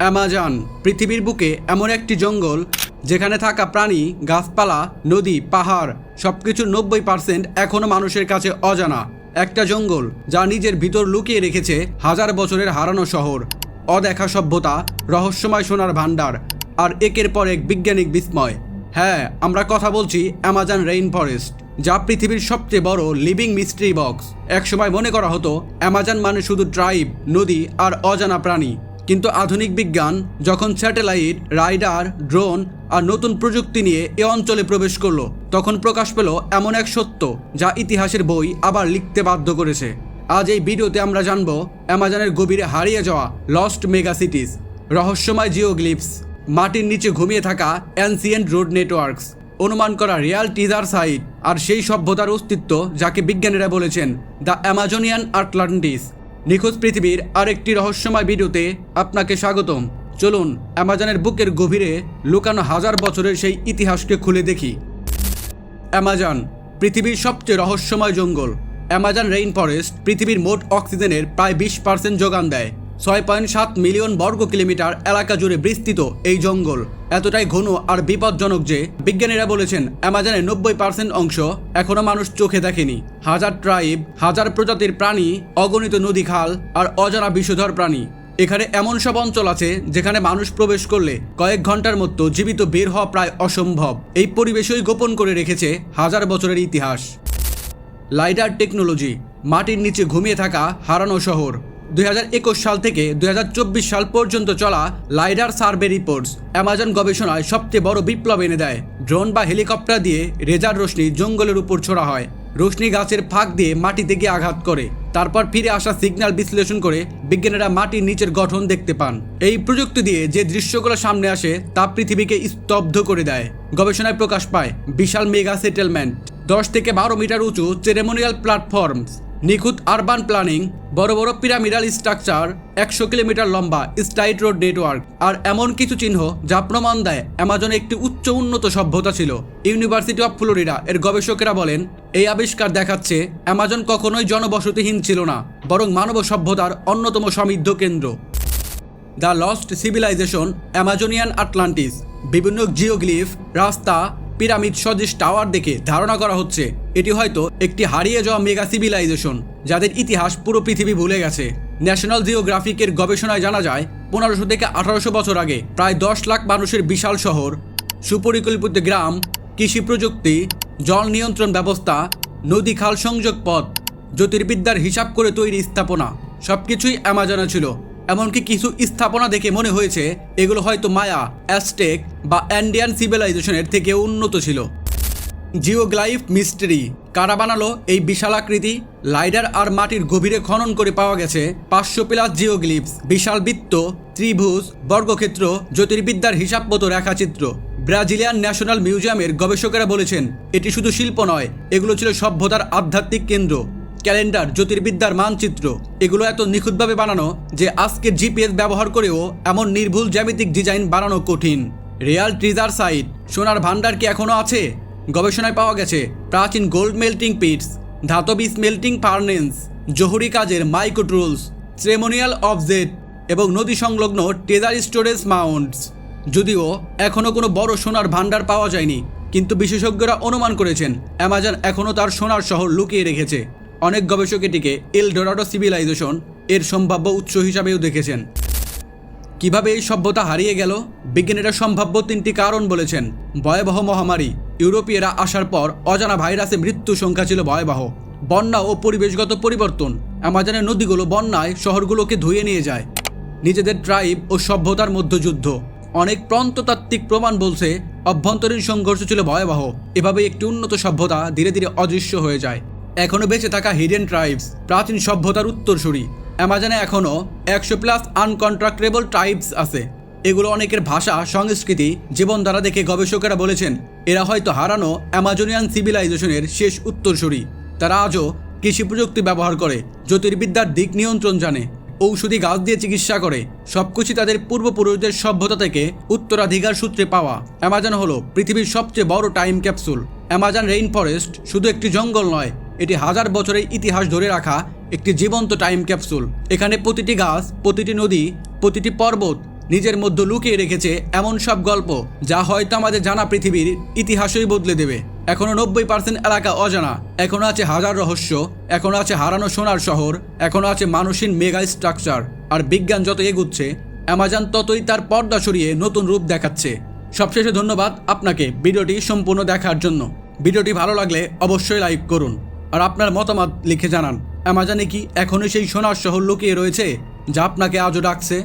Amazon পৃথিবীর বুকে এমন একটি জঙ্গল যেখানে থাকা প্রাণী, গাছপালা, নদী, পাহাড় সবকিছুর 90% এখনো মানুষের কাছে অজানা। একটা জঙ্গল যা নিজের ভিতর লুকিয়ে রেখেছে হাজার বছরের হারানো শহর, অদেখা সভ্যতা, রহস্যময় সোনার ভাণ্ডার আর একের পর এক বৈজ্ঞানিক বিস্ময়। হ্যাঁ, আমরা কথা বলছি অ্যামাজন রেইন ফরেস্ট, যা পৃথিবীর সবচেয়ে বড় লিভিং মিস্ট্রি বক্স। একসময় মনে করা হতো অ্যামাজন মানে শুধু ট্রাইব, নদী আর অজানা প্রাণী। কিন্তু আধুনিক বিজ্ঞান যখন স্যাটেলাইট, রাইডার, ড্রোন আর নতুন প্রযুক্তি নিয়ে এ অঞ্চলে প্রবেশ করলো, তখন প্রকাশ পেল এমন এক সত্য যা ইতিহাসের বই আবার লিখতে বাধ্য করেছে। আজ এই ভিডিওতে আমরা জানব অ্যামাজনের গভীরে হারিয়ে যাওয়া লস্ট মেগা সিটিজ, রহস্যময় জিওগ্লিফস, মাটির নিচে ঘুমিয়ে থাকা অ্যানসিয়েন্ট রোড নেটওয়ার্কস, অনুমান করা রিয়াল টিজার সাইট আর সেই সভ্যতার অস্তিত্ব যাকে বিজ্ঞানীরা বলেছেন দ্য অ্যামাজনিয়ান আটলান্টিস। নিখোঁজ পৃথিবীর আরেকটি রহস্যময় ভিডিওতে আপনাকে স্বাগতম। চলুন অ্যামাজনের বুকের গভীরে লুকানো হাজার বছরের সেই ইতিহাসকে খুলে দেখি। অ্যামাজন পৃথিবীর সবচেয়ে রহস্যময় জঙ্গল। অ্যামাজন রেইন ফরেস্ট পৃথিবীর মোট অক্সিজেনের প্রায় 20% যোগান দেয়। 6.7 মিলিয়ন বর্গ কিলোমিটার এলাকা জুড়ে বিস্তৃত এই জঙ্গল এতটাই ঘন আর বিপজ্জনক যে বিজ্ঞানীরা বলেছেন অ্যামাজনের 90% অংশ এখনো মানুষ চোখে দেখেনি। হাজার ট্রাইব, হাজার প্রজাতির প্রাণী, অগণিত নদী, খাল আর অজানা বিষধর প্রাণী। এখানে এমন সব অঞ্চল আছে যেখানে মানুষ প্রবেশ করলে কয়েক ঘন্টার মতো জীবিত বের হওয়া প্রায় অসম্ভব। এই পরিবেশই গোপন করে রেখেছে হাজার বছরের ইতিহাস। লাইডার টেকনোলজি, মাটির নিচে ঘুমিয়ে থাকা হারানো শহর। 2021 সাল থেকে 2024 সাল পর্যন্ত চলা লাইডার সার্ভে রিপোর্টস অ্যামাজন গবেষণায় সবচেয়ে বড় বিপ্লব এনে দেয়। ড্রোন বা হেলিকপ্টার দিয়ে রেজার রশ্মি জঙ্গলের উপর ছোড়া হয়। রশ্মি গাছের ফাঁক দিয়ে মাটিতে গিয়ে আঘাত করে, তারপর ফিরে আসা সিগন্যাল বিশ্লেষণ করে বিজ্ঞানীরা মাটির নিচের গঠন দেখতে পান। এই প্রযুক্তি দিয়ে যে দৃশ্যগুলো সামনে আসে তা পৃথিবীকে স্তব্ধ করে দেয়। গবেষণায় প্রকাশ পায় বিশাল মেগা সেটেলমেন্ট, 10 থেকে 12 মিটার উঁচু সেরেমোনিয়াল প্ল্যাটফর্মস, নিখুঁত আরবান প্ল্যানিং, বড় বড় পিরামিডাল স্ট্রাকচার, 100 কিলোমিটার লম্বা স্ট্রাইট রোড নেটওয়ার্ক আর এমন কিছু চিহ্ন যা প্রমাণ দেয় অ্যামাজনে একটি উচ্চ উন্নত সভ্যতা ছিল। ইউনিভার্সিটি অফ ফ্লোরিডা এর গবেষকেরা বলেন এই আবিষ্কার দেখাচ্ছে অ্যামাজন কখনোই জনবসতিহীন ছিল না, বরং মানব সভ্যতার অন্যতম সমৃদ্ধ কেন্দ্র। The lost civilisation Amazonian Atlantis. বিভিন্ন জিওগ্লিফ, রাস্তা, পিরামিড সদৃশ টাওয়ার দেখে ধারণা করা হচ্ছে এটি হয়তো একটি হারিয়ে যাওয়া মেগা সিভিলাইজেশন যাদের ইতিহাস পুরো পৃথিবী ভুলে গেছে। ন্যাশনাল জিওগ্রাফিকের গবেষণায় জানা যায় 1500 থেকে 1800 বছর আগে প্রায় 10 লাখ মানুষের বিশাল শহর, সুপরিকল্পিত গ্রাম, কৃষি প্রযুক্তি, জল নিয়ন্ত্রণ ব্যবস্থা, নদী খাল সংযোগ পথ, জ্যোতির্বিদ্যার হিসাব করে তৈরি স্থাপনা সবকিছুই অ্যামাজনে ছিল। এমনকি কিছু স্থাপনা দেখে মনে হয়েছে এগুলো হয়তো মায়া, অ্যাজটেক বা অ্যান্ডিয়ান সিভিলাইজেশনের থেকে উন্নত ছিল। জিওগ্লাইফ মিস্ট্রি, কারা বানালো এই বিশাল আকৃতি? লাইডার আর মাটির গভীরে খনন করে পাওয়া গেছে 500 প্লাস জিওগ্লিফস, বিশাল বৃত্ত, ত্রিভুজ, বর্গক্ষেত্র, জ্যোতির্বিদ্যার হিসাব মতো রেখাচিত্র। ব্রাজিলিয়ান ন্যাশনাল মিউজিয়ামের গবেষকেরা বলেছেন এটি শুধু শিল্প নয়, এগুলো ছিল সভ্যতার আধ্যাত্মিক কেন্দ্র। ক্যালেন্ডার, জ্যোতির্বিদ্যার মানচিত্র, এগুলো এত নিখুঁতভাবে বানানো যে আজকের জিপিএস ব্যবহার করেও এমন নির্ভুল জ্যামিতিক ডিজাইন বানানো কঠিন। রিয়াল ট্রিজার সাইট, সোনার ভান্ডার কি এখনো আছে? গবেষণায় পাওয়া গেছে প্রাচীন গোল্ড মেল্টিং পিটস, ধাতব স্মেল্টিং ফার্নেস, জহুরি কাজের মাইক্রোটুলস, সেরেমোনিয়াল অবজেক্ট এবং নদী সংলগ্ন ট্রেজার স্টোরেজ মাউন্টস। যদিও এখনও কোনো বড় সোনার ভান্ডার পাওয়া যায়নি, কিন্তু বিশেষজ্ঞরা অনুমান করেছেন অ্যামাজন এখনও তার সোনার শহর লুকিয়ে রেখেছে। অনেক গবেষক এটিকে এল ডোরাডো সিভিলাইজেশন এর সম্ভাব্য উৎস হিসাবেও দেখেছেন। কিভাবে এই সভ্যতা হারিয়ে গেল? বিজ্ঞানীরা সম্ভাব্য 3টি কারণ বলেছেন। ভয়াবহ মহামারী, ইউরোপীয়রা আসার পর অজানা ভাইরাসে মৃত্যু সংখ্যা ছিল ভয়াবহ। বন্যা ও পরিবেশগত পরিবর্তন, অ্যামাজনের নদীগুলো বন্যায় শহরগুলোকে ধুয়ে নিয়ে যায়। নিজেদের ট্রাইব ও সভ্যতার মধ্যে যুদ্ধ। অনেক প্রত্নতাত্ত্বিক প্রমাণ বলছে অভ্যন্তরীণ সংঘর্ষ ছিল ভয়াবহ। এভাবে একটি উন্নত সভ্যতা ধীরে ধীরে অদৃশ্য হয়ে যায়। এখনও বেঁচে থাকা হিডেন ট্রাইবস, প্রাচীন সভ্যতার উত্তরসূরি। অ্যামাজনে এখনও 100 প্লাস আনকন্ট্রাক্টেবল ট্রাইবস আছে। এগুলো অনেকের ভাষা, সংস্কৃতি, জীবনধারা দেখে গবেষকেরা বলেছেন এরা হয়তো হারানো অ্যামাজনিয়ান সিভিলাইজেশনের শেষ উত্তরসূরি। তারা আজও কৃষি প্রযুক্তি ব্যবহার করে, জ্যোতির্বিদ্যার দিক নিয়ন্ত্রণ জানে, ঔষধি গাছ দিয়ে চিকিৎসা করে। সবকিছু তাদের পূর্বপুরুষদের সভ্যতা থেকে উত্তরাধিকার সূত্রে পাওয়া। অ্যামাজন হলো পৃথিবীর সবচেয়ে বড় time capsule. Amazon rain forest শুধু একটি জঙ্গল নয়, এটি হাজার বছরের ইতিহাস ধরে রাখা একটি জীবন্ত টাইম ক্যাপসুল। এখানে প্রতিটি গাছ, প্রতিটি নদী, প্রতিটি পর্বত নিজের মধ্যে লুকিয়ে রেখেছে এমন সব গল্প যা হয়তো আমাদের জানা পৃথিবীর ইতিহাসই বদলে দেবে। এখনো 90% এলাকা অজানা, এখনো আছে হাজার রহস্য, এখনো আছে হারানো সোনার শহর, এখনো আছে মানুষের মেগা স্ট্রাকচার। আর বিজ্ঞান যত এগুচ্ছে, অ্যামাজন ততই তার পর্দা সরিয়ে নতুন রূপ দেখাচ্ছে। সবশেষে ধন্যবাদ আপনাকে ভিডিওটি সম্পূর্ণ দেখার জন্য। ভিডিওটি ভালো লাগলে অবশ্যই লাইক করুন আর আপনার মতামত লিখে জানান। অ্যামাজনে কি এখনই সেই সোনার শহর লুকিয়ে রয়েছে যা আপনাকে আজও ডাকছে?